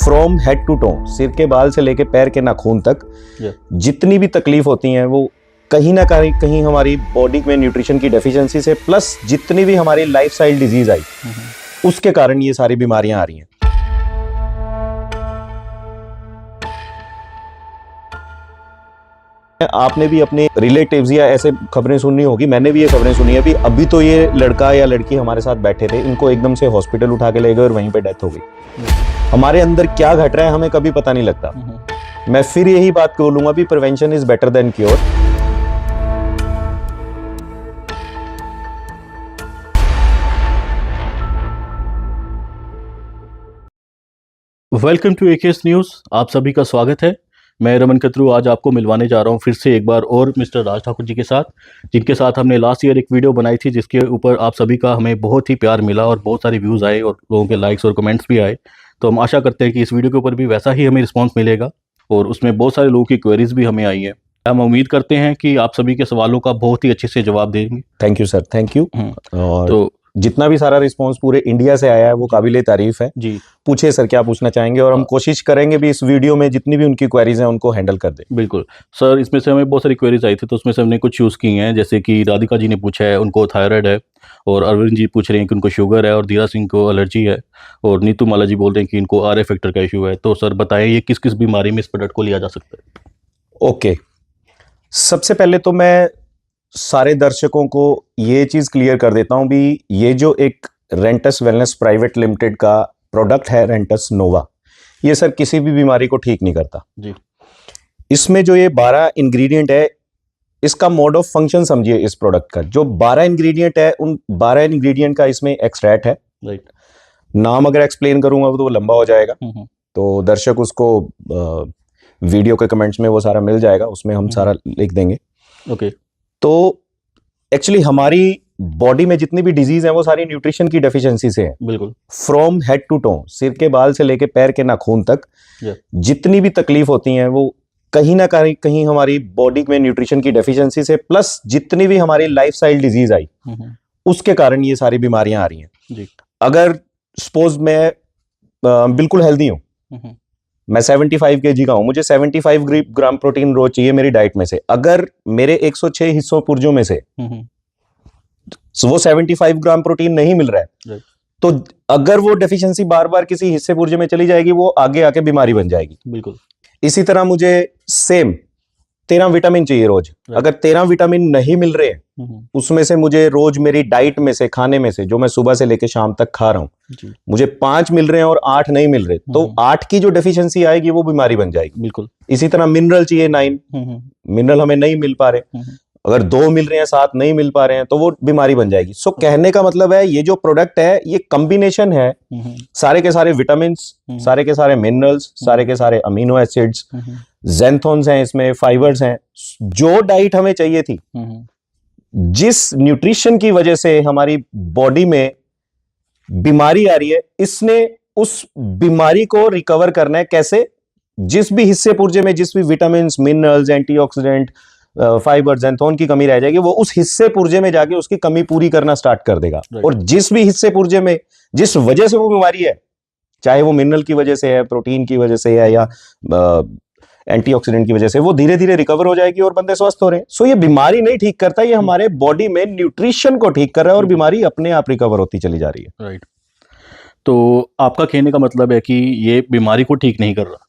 From head to to, सिर के बाल से लेके पैर के नाखून तक जितनी भी तकलीफ होती हैं वो कहीं ना कहीं हमारी बॉडी में न्यूट्रिशन की डेफिशिएंसी से, प्लस जितनी भी हमारी लाइफस्टाइल डिजीज आई उसके कारण ये सारी बीमारियां आ रही हैं। आपने भी अपने रिलेटिव्स या ऐसे खबरें सुननी होगी, मैंने भी ये खबरें सुनी है। अभी तो ये लड़का या लड़की हमारे साथ बैठे थे, इनको एकदम से हॉस्पिटल उठा के ले गए और वहीं पे डेथ हो गई। हमारे अंदर क्या घट रहा है हमें कभी पता नहीं लगता। मैं फिर यही बात बोलूंगा भी prevention is better than cure. Welcome to AKS news. आप सभी का स्वागत है। मैं रमन कतरू आज आपको मिलवाने जा रहा हूं फिर से एक बार और मिस्टर राज ठाकुर जी के साथ, जिनके साथ हमने लास्ट ईयर एक वीडियो बनाई थी जिसके ऊपर आप सभी का हमें बहुत ही प्यार मिला और बहुत सारे व्यूज़ आए और लोगों के लाइक्स और कमेंट्स भी आए। तो हम आशा करते हैं कि इस वीडियो के ऊपर भी वैसा ही हमें रिस्पॉन्स मिलेगा और उसमें बहुत सारे लोगों की क्वेरीज भी हमें आई है। हम उम्मीद करते हैं कि आप सभी के सवालों का बहुत ही अच्छे से जवाब देंगे। Thank you sir, thank you. और तो जितना भी सारा रिस्पांस पूरे इंडिया से आया है वो काबिले तारीफ है जी। पूछे सर, क्या पूछना चाहेंगे और हम कोशिश करेंगे भी इस वीडियो में जितनी भी उनकी क्वेरीज हैं उनको हैंडल कर दें। बिल्कुल सर, इसमें से हमें बहुत सारी क्वेरीज आई थी तो उसमें से हमने कुछ चूज़ की हैं। जैसे कि राधिका जी ने पूछा है उनको थायराइड है, और अरविंद जी पूछ रहे हैं कि उनको शुगर है, और धीरा सिंह को एलर्जी है, और नीतू माला जी बोल रहे हैं कि इनको आर फैक्टर का इशू है। तो सर बताएं ये किस किस बीमारी में इस प्रोडक्ट को लिया जा सकता है। ओके, सबसे पहले तो मैं सारे दर्शकों को ये चीज क्लियर कर देता हूं भी ये जो एक रेंटस वेलनेस प्राइवेट लिमिटेड का प्रोडक्ट है रेंटस नोवा, ये सर किसी भी बीमारी को ठीक नहीं करता जी। इसमें जो ये 12 इंग्रेडिएंट है, इसका मोड ऑफ फंक्शन समझिए। इस प्रोडक्ट का जो 12 इंग्रेडिएंट है, उन 12 इंग्रेडिएंट का इसमें एक्सट्रैक्ट है। राइट, नाम अगर एक्सप्लेन करूंगा तो वो लंबा हो जाएगा, तो दर्शक उसको वीडियो के कमेंट्स में वो सारा मिल जाएगा, उसमें हम सारा लिख देंगे। ओके, तो एक्चुअली हमारी बॉडी में जितनी भी डिजीज है वो सारी न्यूट्रिशन की डेफिशिएंसी से है। बिल्कुल, फ्रॉम हेड टू टो, सिर के बाल से लेके पैर के नाखून तक जितनी भी तकलीफ होती हैं वो कहीं ना कहीं हमारी बॉडी में न्यूट्रिशन की डेफिशिएंसी से, प्लस जितनी भी हमारी लाइफस्टाइल डिजीज आई उसके कारण ये सारी बीमारियां आ रही हैं। अगर सपोज मैं बिल्कुल हेल्दी हूं, मैं 75 kg का हूं, मुझे 75 ग्राम प्रोटीन रोज चाहिए मेरी डाइट में से। अगर मेरे 106 हिस्सों पुर्जों में से वो 75 ग्राम प्रोटीन नहीं मिल रहा है, तो अगर वो डेफिशिएंसी बार बार किसी हिस्से पुर्जे में चली जाएगी वो आगे आके बीमारी बन जाएगी। बिल्कुल, इसी तरह मुझे सेम 13 विटामिन चाहिए रोज। अगर 13 विटामिन नहीं मिल रहे हैं उसमें से मुझे रोज मेरी डाइट में से, खाने में से, जो मैं सुबह से लेके शाम तक खा रहा हूं, मुझे 5 मिल रहे हैं और 8 नहीं मिल रहे, तो 8 की जो डेफिशिएंसी आएगी वो बीमारी बन जाएगी। बिल्कुल, इसी तरह मिनरल चाहिए 9, मिनरल हमें नहीं मिल पा रहे, अगर 2 मिल रहे हैं 7 नहीं मिल पा रहे हैं तो वो बीमारी बन जाएगी। सो कहने का मतलब है ये जो प्रोडक्ट है ये कॉम्बिनेशन है सारे के सारे विटामिन, सारे के सारे मिनरल्स, सारे के सारे अमीनो एसिड्स, ज़ैंथोन्स हैं इसमें, फाइबर्स हैं। जो डाइट हमें चाहिए थी, जिस न्यूट्रिशन की वजह से हमारी बॉडी में बीमारी आ रही है, इसने उस बीमारी को रिकवर करना है। कैसे? जिस भी हिस्से पुर्जे में जिस भी विटामिन, मिनरल्स, एंटीऑक्सीडेंट, फाइबर, ज़ैंथोन की कमी रह जाएगी, वो उस हिस्से पुर्जे में जाके उसकी कमी पूरी करना स्टार्ट कर देगा। और जिस भी हिस्से पुर्जे में जिस वजह से वो बीमारी है, चाहे वो मिनरल की वजह से है, प्रोटीन की वजह से है, या एंटीऑक्सीडेंट की वजह से, वो धीरे धीरे रिकवर हो जाएगी और बंदे स्वस्थ हो रहे हैं। सो ये बीमारी नहीं ठीक करता, ये हमारे बॉडी में न्यूट्रिशन को ठीक कर रहा है और बीमारी अपने आप रिकवर होती चली जा रही है। राइट, तो आपका कहने का मतलब है कि ये बीमारी को ठीक नहीं कर रहा?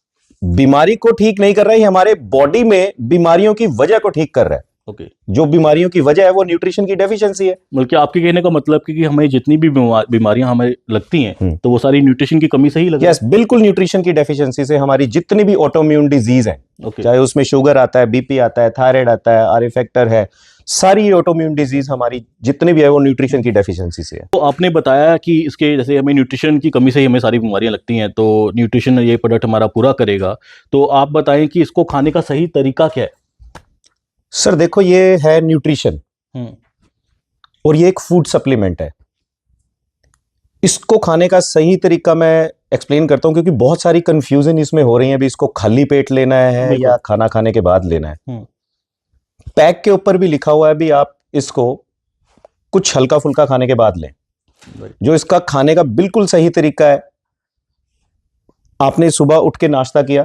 बीमारी को ठीक नहीं कर रहा है, हमारे बॉडी में बीमारियों की वजह को ठीक कर रहा है। ओके, जो बीमारियों की वजह है वो न्यूट्रिशन की डेफिशिएंसी है। बल्कि आपके कहने का मतलब कि हमें जितनी भी बीमारियां हमें लगती हैं तो वो सारी न्यूट्रिशन की कमी से ही लगती है। यस, बिल्कुल, न्यूट्रिशन की डेफिशिएंसी से हमारी जितनी भी ऑटोइम्यून डिजीज हैं, चाहे उसमें शुगर आता है, बीपी आता है, थायराइड आता है, आर फैक्टर है, सारी ऑटोइम्यून डिजीज हमारी जितनी भी है वो न्यूट्रिशन की डेफिशिएंसी से है। तो आपने बताया कि इसके जैसे हमें न्यूट्रिशन की कमी से ही हमें सारी बीमारियां लगती हैं, तो न्यूट्रिशन ये प्रोडक्ट हमारा पूरा करेगा। तो आप बताएं कि इसको खाने का सही तरीका क्या है? सर देखो, ये है न्यूट्रिशन और ये एक फूड सप्लीमेंट है। इसको खाने का सही तरीका मैं एक्सप्लेन करता हूं क्योंकि बहुत सारी कंफ्यूजन इसमें हो रही है भी इसको खाली पेट लेना है या खाना खाने के बाद लेना है। पैक के ऊपर भी लिखा हुआ है भी आप इसको कुछ हल्का फुल्का खाने के बाद लें। जो इसका खाने का बिल्कुल सही तरीका है, आपने सुबह उठ के नाश्ता किया,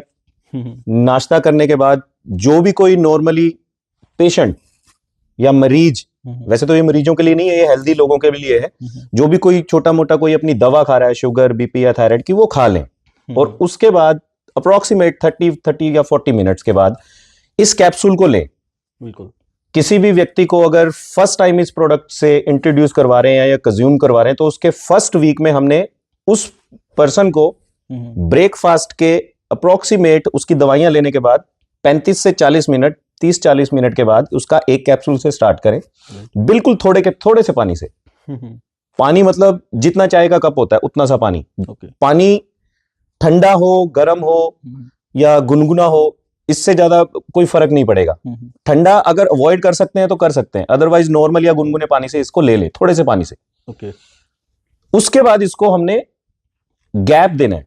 नाश्ता करने के बाद जो भी कोई नॉर्मली पेशेंट या मरीज, वैसे तो ये मरीजों के लिए नहीं है, ये हेल्दी लोगों के लिए है, जो भी कोई छोटा मोटा कोई अपनी दवा खा रहा है शुगर बीपी या थायराइड की, वो खा लें। और उसके बाद अप्रोक्सीमेट 30 या 40 मिनट्स के बाद इस कैप्सूल को लें। बिल्कुल। किसी भी व्यक्ति को अगर फर्स्ट टाइम इस प्रोडक्ट से इंट्रोड्यूस करवा रहे हैं या कंज्यूम करवा रहे हैं, तो उसके फर्स्ट वीक में हमने उस पर्सन को ब्रेकफास्ट के अप्रोक्सीमेट उसकी दवाइयां लेने के बाद 35 से 40 मिनट, 30-40 मिनट के बाद उसका एक कैप्सूल से स्टार्ट करें, बिल्कुल थोड़े से पानी से। पानी मतलब जितना चाय का कप होता है उतना सा पानी। पानी ठंडा हो, गर्म हो या गुनगुना हो, इससे ज्यादा कोई फर्क नहीं पड़ेगा। ठंडा अगर अवॉइड कर सकते हैं तो कर सकते हैं, अदरवाइज नॉर्मल या गुनगुने पानी से इसको ले लें, थोड़े से पानी से। उसके बाद इसको हमने गैप देना है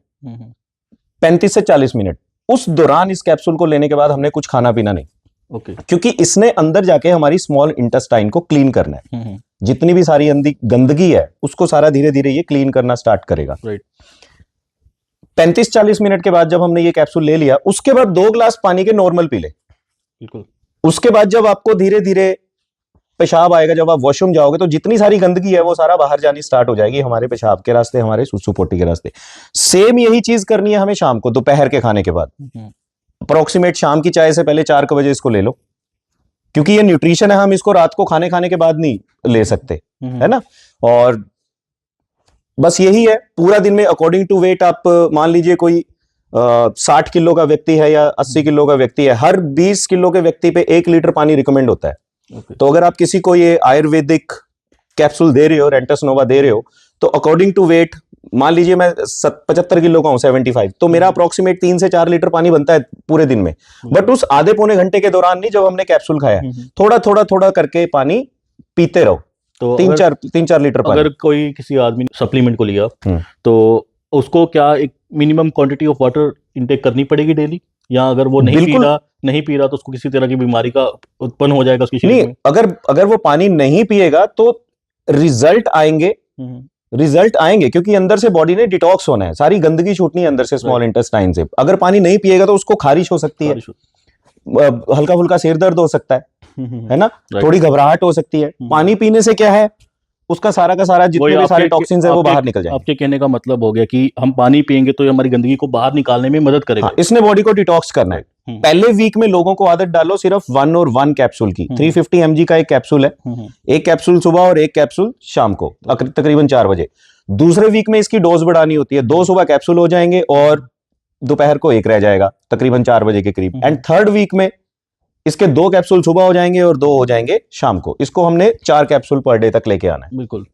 35 से 40 मिनट। उस दौरान इस कैप्सूल को लेने के बाद हमने कुछ खाना पीना नहीं, क्योंकि इसने अंदर जाके हमारी स्मॉल इंटेस्टाइन को क्लीन करना है। जितनी भी सारी गंदगी है उसको सारा धीरे धीरे ये क्लीन करना स्टार्ट करेगा। 35-40 मिनट के बाद जब हमने ये कैप्सूल ले लिया, उसके बाद 2 ग्लास पानी के नॉर्मल पी ले। उसके बाद जब आपको धीरे धीरे पेशाब आएगा, जब आप वॉशरूम जाओगे, तो जितनी सारी गंदगी है वो सारा बाहर जानी स्टार्ट हो जाएगी, हमारे पेशाब के रास्ते, हमारे सुसु पोटी के रास्ते। सेम यही चीज करनी है हमें शाम को, दोपहर के खाने के बाद। अप्रोक्सीमेट शाम की चाय से पहले 4 बजे इसको ले लो, क्योंकि ये न्यूट्रिशन है, हम इसको रात को खाने के बाद नहीं ले सकते, है ना। और बस यही है, पूरा दिन में अकॉर्डिंग टू वेट, आप मान लीजिए कोई 60 किलो का व्यक्ति है या 80 किलो का व्यक्ति है, हर 20 किलो के व्यक्ति पे 1 लीटर पानी रिकमेंड होता है। तो अगर आप किसी को ये आयुर्वेदिक कैप्सूल दे रहे हो, रेंटस नोवा दे रहे हो, तो अकॉर्डिंग टू वेट, मान लीजिए मैं 75 किलो का हूं, 75, तो मेरा अप्रोक्सीमेट 3 से 4 लीटर पानी बनता है पूरे दिन में। बट उस आधे पौने घंटे के दौरान नहीं, जब हमने कैप्सूल खाया, थोड़ा करके पानी पीते रहो, तो 3-4 लीटर पानी। अगर कोई किसी आदमी ने सप्लीमेंट को लिया तो उसको क्या एक minimum quantity of water intake करनी पड़ेगी डेली, या अगर वो नहीं पी रहा तो उसको किसी तरह की बीमारी का उत्पन्न हो जाएगा उसकी शरीर में? अगर वो पानी नहीं पिएगा तो रिजल्ट आएंगे, क्योंकि अंदर से बॉडी ने डिटॉक्स होना है, सारी गंदगी छूटनी है अंदर से स्मॉल इंटेस्टाइन से। अगर पानी नहीं पिएगा तो उसको खारिश हो सकती है, हल्का फुल्का सिर दर्द हो सकता है ना, थोड़ी घबराहट हो सकती है। पानी पीने से क्या है, उसका सारा का सारा जितने भी सारे टॉक्सिन्स है वो बाहर निकल जाएंगे। आपके कहने का मतलब हो गया कि हम पानी पिएंगे तो ये हमारी गंदगी को बाहर निकालने में मदद करेगा। इसने बॉडी को डिटॉक्स करना है। पहले वीक में लोगों को आदत डालो सिर्फ 1 कैप्सूल की। 350 mg का एक कैप्सूल है, एक कैप्सूल सुबह और एक कैप्सूल शाम को तकरीबन 4 बजे। दूसरे वीक में इसकी डोज बढ़ानी होती है, 2 सुबह कैप्सूल हो जाएंगे और दोपहर को 1 रह जाएगा तकरीबन 4 बजे के करीब। एंड थर्ड वीक में इसके 2 कैप्सूल सुबह हो जाएंगे और 2 हो जाएंगे शाम को। इसको हमने 4 कैप्सूल पर डे तक लेके आना है। बिल्कुल।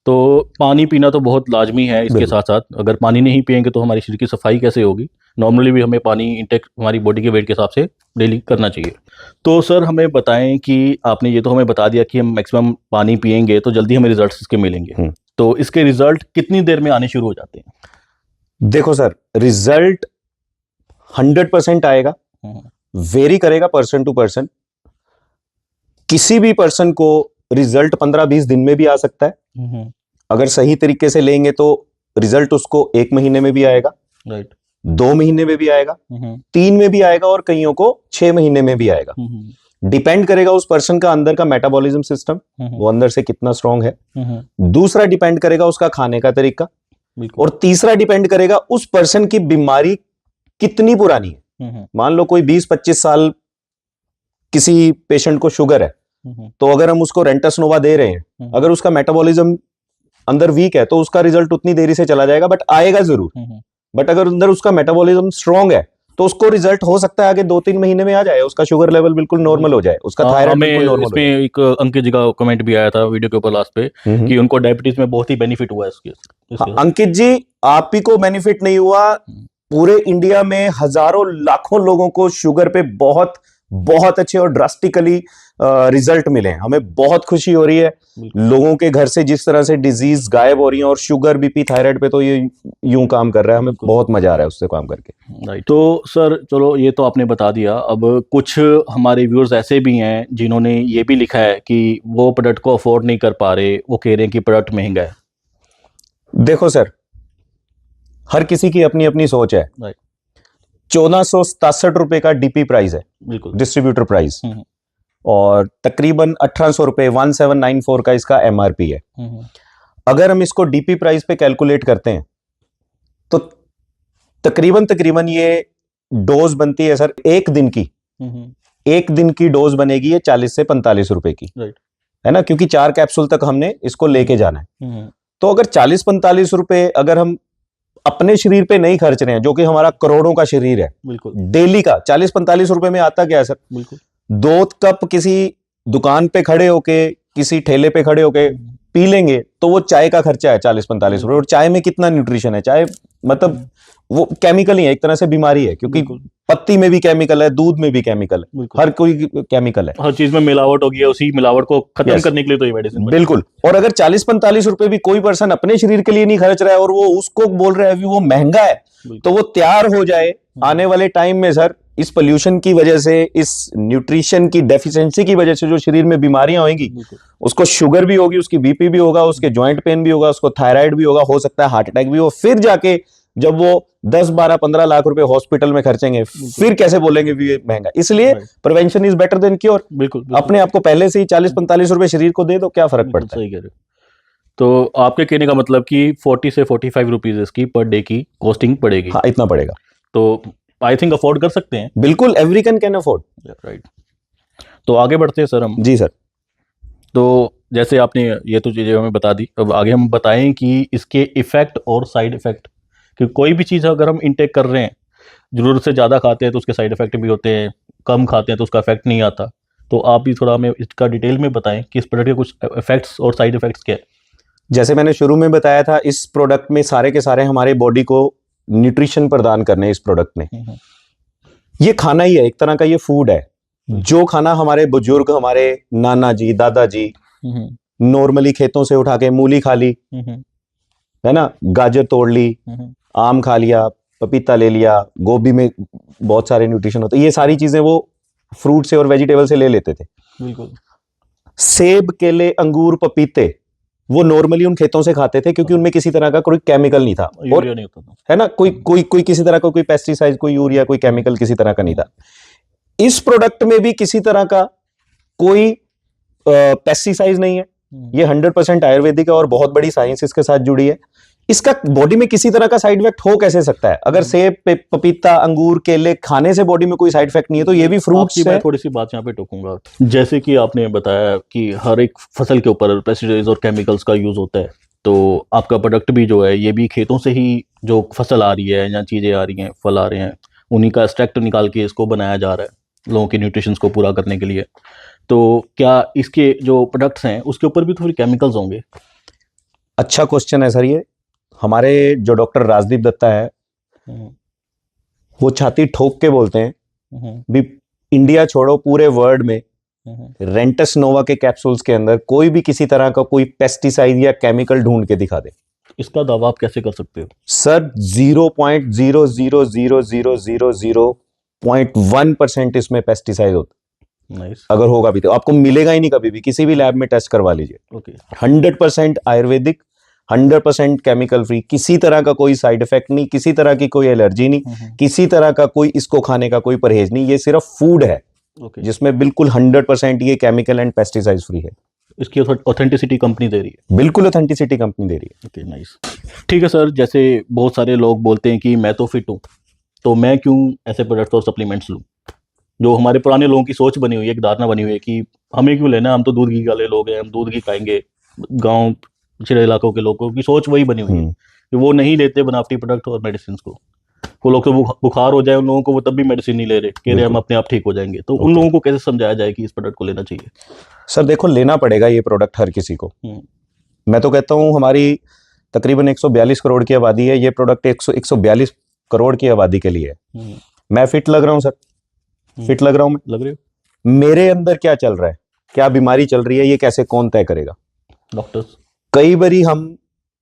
तो पानी पीना तो बहुत लाजमी है। इसके साथ साथ अगर पानी नहीं पिएंगे तो हमारी शरीर की सफाई कैसे होगी? नॉर्मली भी हमें पानी इंटेक हमारी बॉडी के वेट के हिसाब से डेली करना चाहिए। तो सर हमें बताएं कि आपने ये तो हमें बता दिया कि हम मैक्सिमम पानी पिएंगे तो जल्दी हमें रिजल्ट्स इसके मिलेंगे, तो इसके रिजल्ट कितनी देर में आने शुरू हो जाते हैं? देखो सर, रिजल्ट 100% आएगा, वेरी करेगा पर्सन टू पर्सन। किसी भी पर्सन को रिजल्ट 15-20 दिन में भी आ सकता है। अगर सही तरीके से लेंगे तो रिजल्ट उसको 1 महीने में भी आएगा, 2 महीने में भी आएगा, 3 में भी आएगा और कईयों को 6 महीने में भी आएगा। डिपेंड करेगा उस पर्सन का अंदर का मेटाबॉलिज्म सिस्टम, वो अंदर से कितना स्ट्रांग है। दूसरा डिपेंड करेगा उसका खाने का तरीका, और तीसरा डिपेंड करेगा उस पर्सन की बीमारी कितनी पुरानी है। मान लो कोई 20-25 साल किसी पेशेंट को शुगर है, तो अगर हम उसको रेंटस नोवा दे रहे हैं, अगर उसका मेटाबॉलिज्म अंदर वीक है तो उसका रिजल्ट उतनी देरी से चला जाएगा, बट आएगा जरूर। बट अगर अंदर उसका मेटाबॉलिज्म स्ट्रांग है तो उसको रिजल्ट हो सकता है आगे 2-3 महीने में आ जाए, उसका शुगर लेवल बिल्कुल नॉर्मल हो जाए, उसका थायराइड बिल्कुल नॉर्मल हो जाए। इसमें एक अंकित जी का कमेंट भी आया था वीडियो के ऊपर लास्ट पे कि उनको डायबिटीज में बहुत ही बेनिफिट हुआ है इसके। अंकित जी, आप ही को बेनिफिट नहीं हुआ, पूरे इंडिया में हजारों लाखों लोगों को शुगर पे बहुत अच्छे और ड्रास्टिकली रिजल्ट मिले हैं। हमें बहुत खुशी हो रही है लोगों के घर से जिस तरह से डिजीज गायब हो रही है, और शुगर बीपी थायराइड पे तो ये यूं काम कर रहा है, हमें बहुत मजा आ रहा है उससे काम करके। राइट। तो सर चलो ये तो आपने बता दिया, अब कुछ हमारे व्यूअर्स ऐसे भी हैं जिन्होंने ये भी लिखा है कि वो प्रोडक्ट को अफोर्ड नहीं कर पा रहे, वो कह रहे हैं कि प्रोडक्ट महंगा है। देखो सर, हर किसी की अपनी अपनी सोच है। राइट। 1467 रुपए का डीपी प्राइस है, बिल्कुल। डिस्ट्रीब्यूटर प्राइस, हम्म, और तकरीबन 1800 रुपए 1794 का इसका एमआरपी है। अगर हम इसको डीपी प्राइस पे कैलकुलेट करते हैं तो तकरीबन तकरीबन ये डोज बनती है सर एक दिन की, एक दिन की डोज बनेगी ये 40 से 45 रुपए की, राइट। है ना, क्योंकि 4 कैप्सूल तक हमने इसको लेके जाना है। तो अगर 40-45 रुपए अगर हम अपने शरीर पे नहीं खर्च रहे हैं, जो कि हमारा करोड़ों का शरीर है, बिल्कुल। डेली का 40-45 रुपए में आता क्या है सर? बिल्कुल। 2 कप किसी दुकान पे खड़े होके, किसी ठेले पे खड़े होके पी लेंगे तो वो चाय का खर्चा है 40-45 रुपए। और चाय में कितना न्यूट्रिशन है? चाय मतलब वो केमिकल ही है, एक तरह से बीमारी है, क्योंकि पत्ती में भी केमिकल है, दूध में भी केमिकल है, हर कोई केमिकल है, हर चीज में मिलावट हो गई है। उसी मिलावट को खत्म Yes. करने के लिए तो ये मेडिसिन बिल्कुल। और अगर 40-45 रुपए भी कोई पर्सन अपने शरीर के लिए नहीं खर्च रहा है और वो उसको बोल रहा है कि वो महंगा है, तो वो तैयार हो जाए आने वाले टाइम में सर, इस पोल्यूशन की वजह से, इस न्यूट्रिशन की डेफिशिएंसी की वजह से जो शरीर में बीमारियां होंगी, उसको शुगर भी होगी, उसकी बीपी भी होगा, उसके जॉइंट पेन भी होगा, उसको थायराइड भी होगा, हो सकता है हार्ट अटैक भी हो। फिर जाके जब वो 10-12-15 लाख रुपए हॉस्पिटल में खर्चेंगे, फिर कैसे बोलेंगे भी ये महंगा? इसलिए prevention is better than cure. बिल्कुल। अपने आप को पहले से ही 40-45 रुपए शरीर को दे दो, क्या फर्क पड़ता है? सही कह रहे हो। तो आपके कहने का मतलब कि 40 से 45 रुपीज इसकी पर डे की कॉस्टिंग पड़ेगी। हाँ, इतना पड़ेगा। तो आई थिंक अफोर्ड कर सकते हैं। बिल्कुल, एवरी कैन अफोर्ड। राइट। तो आगे बढ़ते हैं सर हम। जी सर। तो जैसे आपने ये तो चीज़ें हमें बता दी, अब आगे हम बताएं कि इसके इफेक्ट और साइड इफेक्ट, कि कोई भी चीज़ अगर हम इनटेक कर रहे हैं, ज़रूरत से ज़्यादा खाते हैं तो उसके साइड इफेक्ट भी होते हैं, कम खाते हैं तो उसका इफेक्ट नहीं आता। तो आप भी थोड़ा हमें इसका डिटेल में बताएं कि इस प्रोडक्ट के कुछ इफेक्ट्स और साइड इफेक्ट्स क्या है। जैसे मैंने शुरू में बताया था, इस प्रोडक्ट में सारे के सारे हमारे बॉडी को न्यूट्रिशन प्रदान करने, इस प्रोडक्ट में ये खाना ही है, एक तरह का ये फूड है। जो खाना हमारे बुजुर्ग, हमारे नाना जी, दादाजी नॉर्मली खेतों से उठा के मूली खा ली, है ना, गाजर तोड़ ली, आम खा लिया, पपीता ले लिया, गोभी में बहुत सारे न्यूट्रिशन होते हैं, ये सारी चीजें वो फ्रूट से और वेजिटेबल से ले लेते थे। बिल्कुल। सेब, केले, अंगूर, पपीते वो नॉर्मली उन खेतों से खाते थे, क्योंकि उनमें किसी तरह का कोई केमिकल नहीं था, और नहीं होता था, है ना, कोई किसी तरह का कोई पेस्टिसाइड, कोई यूरिया, कोई केमिकल किसी तरह का नहीं था। इस प्रोडक्ट में भी किसी तरह का कोई पेस्टिसाइड नहीं है, ये 100% आयुर्वेदिक है और बहुत बड़ी साइंस इसके साथ जुड़ी है। इसका बॉडी में किसी तरह का साइड इफेक्ट हो कैसे सकता है? अगर सेब, पपीता, अंगूर, केले खाने से बॉडी में कोई साइड इफेक्ट नहीं है, तो ये भी फ्रूट्स है। मैं थोड़ी सी बात यहाँ पे टोकूंगा। जैसे कि आपने बताया कि हर एक फसल के ऊपर पेस्टिसाइड्स और केमिकल्स का यूज होता है, तो आपका प्रोडक्ट भी जो है ये भी खेतों से ही जो फसल आ रही है या चीजें आ रही हैं, फल आ रहे हैं, उन्हीं का एक्सट्रैक्ट निकाल के इसको बनाया जा रहा है लोगों के न्यूट्रिशंस को पूरा करने के लिए। तो क्या इसके जो प्रोडक्ट्स हैं उसके ऊपर भी तो फिर केमिकल्स होंगे? अच्छा क्वेश्चन है सर ये। हमारे जो डॉक्टर राजदीप दत्ता है, वो छाती ठोक के बोलते हैं भी इंडिया छोड़ो, पूरे वर्ल्ड में रेंटस नोवा के कैप्सूल्स के अंदर कोई भी किसी तरह का कोई पेस्टिसाइड या केमिकल ढूंढ के दिखा दे। इसका दावा आप कैसे कर सकते हो? सर 0.0000001% इसमें पेस्टिसाइड होता। Nice. अगर होगा भी तो आपको मिलेगा ही नहीं कभी भी, किसी भी लैब में टेस्ट करवा लीजिए। Okay. 100% आयुर्वेदिक, 100% केमिकल फ्री, किसी तरह का कोई साइड इफेक्ट नहीं, किसी तरह की कोई एलर्जी नहीं, किसी तरह का कोई इसको खाने का कोई परहेज नहीं। ये सिर्फ फूड है जिसमें बिल्कुल 100% ये केमिकल एंड पेस्टिसाइड फ्री है। इसकी ऑथेंटिसिटी कंपनी दे रही है? बिल्कुल ऑथेंटिसिटी कंपनी दे रही है। Okay, nice. ठीक है सर, जैसे बहुत सारे लोग बोलते हैं कि मैं तो फिट हूँ, तो मैं क्यों ऐसे प्रोडक्ट्स और सप्लीमेंट्स लूँ? जो हमारे पुराने लोगों की सोच बनी हुई है, एक धारणा बनी हुई है कि हमें क्यों लेना, हम तो दूध घी वाले लोग हैं, हम दूध घी खाएंगे। गांव पिछड़े इलाकों के लोगों की सोच वही बनी हुई है कि वो नहीं लेते बनावटी प्रोडक्ट और मेडिसिन को। वो लोग तो बुखार हो जाए उन लोगों को, वो तब भी मेडिसिन नहीं ले रहे, कह रहे हम अपने आप ठीक हो जाएंगे। तो उन लोगों को कैसे समझाया जाए कि इस प्रोडक्ट को लेना चाहिए? सर देखो, लेना पड़ेगा ये प्रोडक्ट हर किसी को। मैं तो कहता हूँ हमारी तकरीबन 142 करोड़ की आबादी है, ये प्रोडक्ट 142 करोड़ की आबादी के लिए है। मैं फिट लग रहा हूँ सर, फिट लग रहा हूँ मैं? लग रहे हो? मेरे अंदर क्या चल रहा है, क्या बीमारी चल रही है, ये कैसे कौन तय करेगा? डॉक्टर्स। कई बारी हम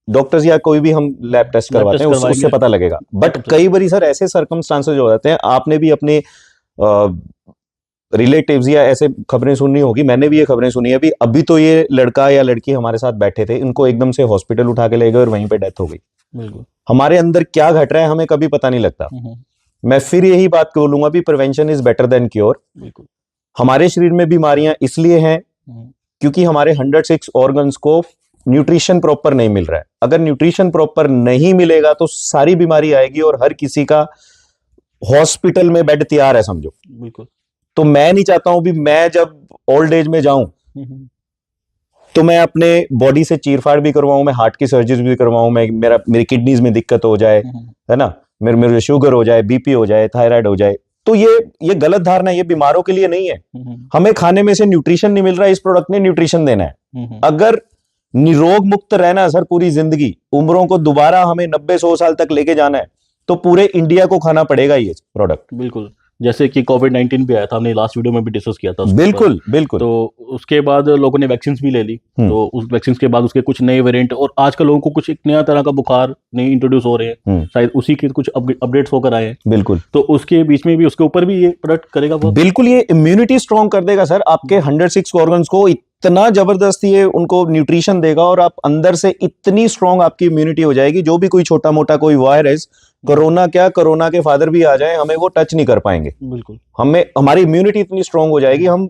डॉक्टर्स या कोई भी हम लैब टेस्ट करवाते हैं, उससे पता लगेगा। बट कई बारी सर ऐसे सर्कमस्टांसेस हो जाते हैं, आपने भी अपने रिलेटिव्स या ऐसे खबरें सुननी होगी, मैंने भी ये खबरें सुनी है। अभी तो ये लड़का या लड़की हमारे साथ बैठे थे, इनको एकदम से हॉस्पिटल उठा के ले गए और वहीं पे डेथ हो गई। बिल्कुल। हमारे अंदर क्या घट रहा है हमें कभी पता नहीं लगता। मैं फिर यही बात बोलूंगा भी prevention is better than cure. बिल्कुल। हमारे शरीर में बीमारियां इसलिए हैं क्योंकि हमारे 106 ऑर्गन्स को न्यूट्रिशन प्रॉपर नहीं मिल रहा है। अगर न्यूट्रिशन प्रॉपर नहीं मिलेगा तो सारी बीमारी आएगी और हर किसी का हॉस्पिटल में बेड तैयार है समझो। बिल्कुल। तो मैं नहीं चाहता हूं भी मैं जब ओल्ड एज में जाऊं तो मैं अपने बॉडी से चीरफाड़ भी करवाऊं, मैं हार्ट की सर्जरी भी करवाऊं, मैं मेरी किडनीज में दिक्कत हो जाए, है ना, मेरे शुगर हो जाए, बीपी हो जाए, थायराइड हो जाए। तो ये गलत धारणा है, ये बीमारों के लिए नहीं है। हमें खाने में से न्यूट्रिशन नहीं मिल रहा है, इस प्रोडक्ट ने न्यूट्रिशन देना है। अगर निरोग मुक्त रहना सर पूरी जिंदगी, उम्रों को दोबारा हमें 90-100 साल तक लेके जाना है तो पूरे इंडिया को खाना पड़ेगा ये प्रोडक्ट। बिल्कुल। जैसे कि कोविड-19 भी आया था, हमने लास्ट वीडियो में भी डिस्कस किया था उसके बिल्कुल ऊपर। बिल्कुल। तो उसके बाद लोगों ने वैक्सीन भी ले ली। तो उस वैक्सीन के बाद उसके कुछ नए वेरिएंट, और आजकल लोगों को कुछ एक नया तरह का बुखार नहीं इंट्रोड्यूस हो रहे हैं, शायद उसी के कुछ अपडेट्स होकर आए हैं। बिल्कुल। तो उसके बीच में भी उसके ऊपर भी ये प्रोडक्ट करेगा बहुत। बिल्कुल, ये इम्यूनिटी स्ट्रॉन्ग कर देगा सर, आपके 106 ऑर्गन्स को इतना जबरदस्त ये उनको न्यूट्रिशन देगा और आप अंदर से इतनी स्ट्रॉन्ग आपकी इम्यूनिटी हो जाएगी, जो भी कोई छोटा मोटा कोई वायरस, कोरोना क्या, कोरोना के फादर भी आ जाए, हमें वो टच नहीं कर पाएंगे। बिल्कुल। हमें हमारी इम्यूनिटी इतनी स्ट्रांग हो जाएगी, हम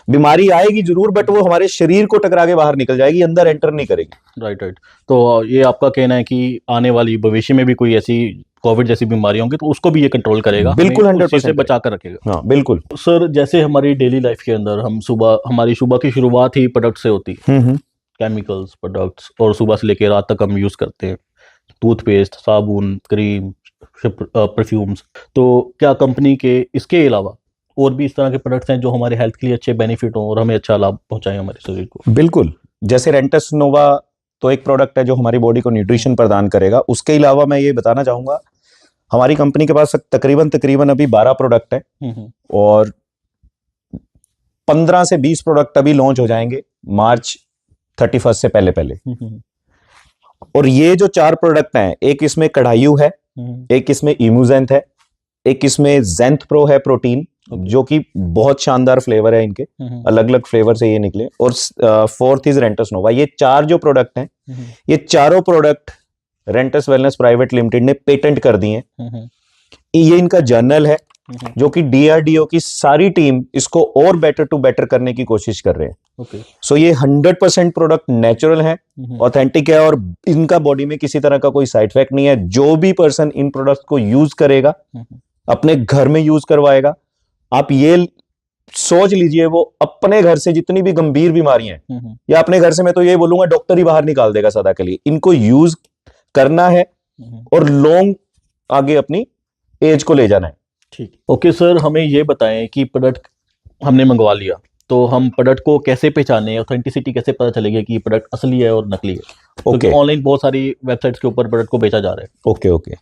बीमारी आएगी जरूर बट वो हमारे शरीर को टकरा के बाहर निकल जाएगी, अंदर एंटर नहीं करेगी। Right right. तो ये आपका कहना है कि आने वाली भविष्य में भी कोई ऐसी कोविड जैसी बीमारी होंगी तो उसको भी ये कंट्रोल करेगा, बिल्कुल, हमें उस चीज़ 100% से बचा कर रखेगा। हाँ बिल्कुल। सर, जैसे हमारी डेली लाइफ के अंदर हम हमारी सुबह की शुरुआत ही प्रोडक्ट से होती है, केमिकल्स प्रोडक्ट्स, और सुबह से लेकर रात तक हम यूज़ करते हैं टूथपेस्ट, साबुन, क्रीम, परफ्यूम्स। तो क्या कंपनी के इसके अलावा और भी इस तरह के प्रोडक्ट्स हैं जो हमारे हेल्थ के लिए अच्छे बेनिफिट हों और हमें अच्छा लाभ पहुंचाएं हमारे शरीर को? बिल्कुल, जैसे रेंटस नोवा तो एक प्रोडक्ट है जो हमारी बॉडी को न्यूट्रिशन प्रदान करेगा। उसके अलावा मैं ये बताना चाहूंगा हमारी कंपनी के पास तकरीबन अभी 12 प्रोडक्ट है और 15 से 20 प्रोडक्ट अभी लॉन्च हो जाएंगे मार्च 31 से पहले। और ये जो 4 प्रोडक्ट हैं, एक इसमें कढ़ायु है, एक इसमें इम्यूजेंथ है, एक इसमें जेंथ प्रो है प्रोटीन, जो कि बहुत शानदार फ्लेवर है इनके, अलग अलग फ्लेवर से ये निकले, और फोर्थ इज रेंटस नोवा। ये 4 जो प्रोडक्ट हैं, ये चारों प्रोडक्ट रेंटस वेलनेस प्राइवेट लिमिटेड ने पेटेंट कर दिए हैं। ये इनका जर्नल है जो कि डीआरडीओ की सारी टीम इसको और बेटर टू बेटर करने की कोशिश कर रहे हैं। सो ये 100% प्रोडक्ट नेचुरल है, ऑथेंटिक है और इनका बॉडी में किसी तरह का कोई साइड इफेक्ट नहीं है। जो भी पर्सन इन प्रोडक्ट को यूज करेगा, अपने घर में यूज करवाएगा, आप ये सोच लीजिए वो अपने घर से जितनी भी गंभीर बीमारियां हैं या अपने घर से, मैं तो ये बोलूंगा डॉक्टर ही बाहर निकाल देगा सदा के लिए। इनको यूज करना है और लॉन्ग आगे अपनी एज को ले जाना है। ठीक। ओके सर, हमें ये बताएं कि प्रोडक्ट हमने मंगवा लिया तो हम प्रोडक्ट को कैसे पहचानें, ऑथेंटिसिटी कैसे पता चलेगी कि प्रोडक्ट असली है और नकली है? क्योंकि ऑनलाइन बहुत सारी वेबसाइट्स के ऊपर प्रोडक्ट को बेचा जा रहा है। ओके,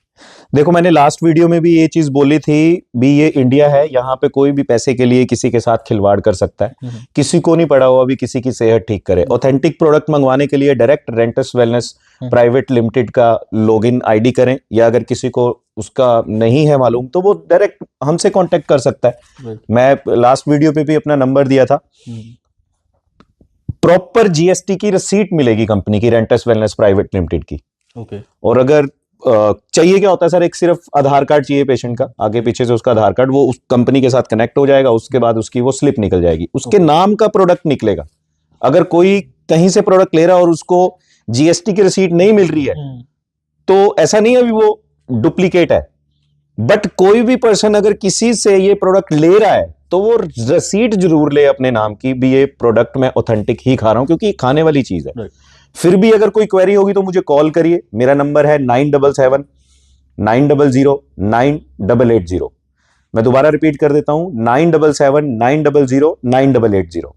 देखो मैंने लास्ट वीडियो में भी ये चीज बोली थी भी, ये इंडिया है, यहाँ पे कोई भी पैसे के लिए किसी के साथ खिलवाड़ कर सकता है। किसी को नहीं पड़ा हुआ भी किसी की सेहत ठीक करे। ऑथेंटिक प्रोडक्ट मंगवाने के लिए डायरेक्ट रेंटस वेलनेस प्राइवेट लिमिटेड का लॉगिन आईडी करें, या अगर किसी को उसका नहीं है मालूम तो वो डायरेक्ट हमसे कांटेक्ट कर सकता है। मैं लास्ट वीडियो पे भी अपना नंबर दिया था। प्रॉपर जीएसटी की रसीट मिलेगी कंपनी की, रेंटस वेलनेस प्राइवेट लिमिटेड की। और अगर चाहिए क्या होता है सर, एक सिर्फ आधार कार्ड चाहिए पेशेंट का, आगे पीछे से उसका आधार कार्ड, वो उस कंपनी के साथ कनेक्ट हो जाएगा, उसके बाद उसकी वो स्लिप निकल जाएगी, उसके नाम का प्रोडक्ट निकलेगा। अगर कोई कहीं से प्रोडक्ट ले रहा है और उसको जीएसटी की रसीट नहीं मिल रही है तो ऐसा नहीं है अभी वो डुप्लीकेट है। बट कोई भी पर्सन अगर किसी से ये प्रोडक्ट ले रहा है तो वो रसीट जरूर ले अपने नाम की भी, ये प्रोडक्ट मैं ऑथेंटिक ही खा रहा हूं क्योंकि खाने वाली चीज है। फिर भी अगर कोई क्वेरी होगी तो मुझे कॉल करिए, मेरा नंबर है 977 900 9880। मैं दोबारा रिपीट कर देता हूं, 977 900 9880।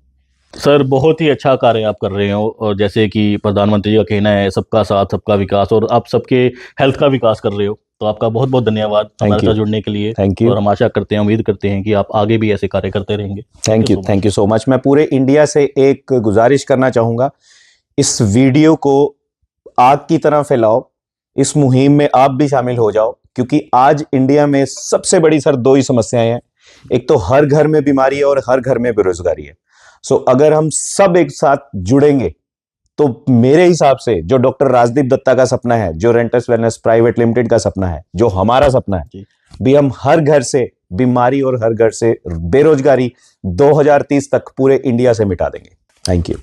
सर, बहुत ही अच्छा कार्य आप कर रहे हो, और जैसे कि प्रधानमंत्री जी का कहना है सबका साथ सबका विकास, और आप सबके हेल्थ का विकास कर रहे हो, तो आपका बहुत बहुत धन्यवाद हमारे साथ जुड़ने के लिए। Thank you. और हम आशा करते हैं, उम्मीद करते हैं कि आप आगे भी ऐसे कार्य करते रहेंगे। Thank you so much. मैं पूरे इंडिया से एक गुजारिश करना चाहूंगा, इस वीडियो को आग की तरह फैलाओ, इस मुहिम में आप भी शामिल हो जाओ, क्योंकि आज इंडिया में सबसे बड़ी सर 2 ही समस्याएं हैं। एक तो हर घर में बीमारी है और हर घर में बेरोजगारी है। सो अगर हम सब एक साथ जुड़ेंगे तो मेरे हिसाब से जो डॉक्टर राजदीप दत्ता का सपना है, जो रेंटस वेलनेस प्राइवेट लिमिटेड का सपना है, जो हमारा सपना है जी। भी, हम हर घर से बीमारी और हर घर से बेरोजगारी 2030 तक पूरे इंडिया से मिटा देंगे। Thank you.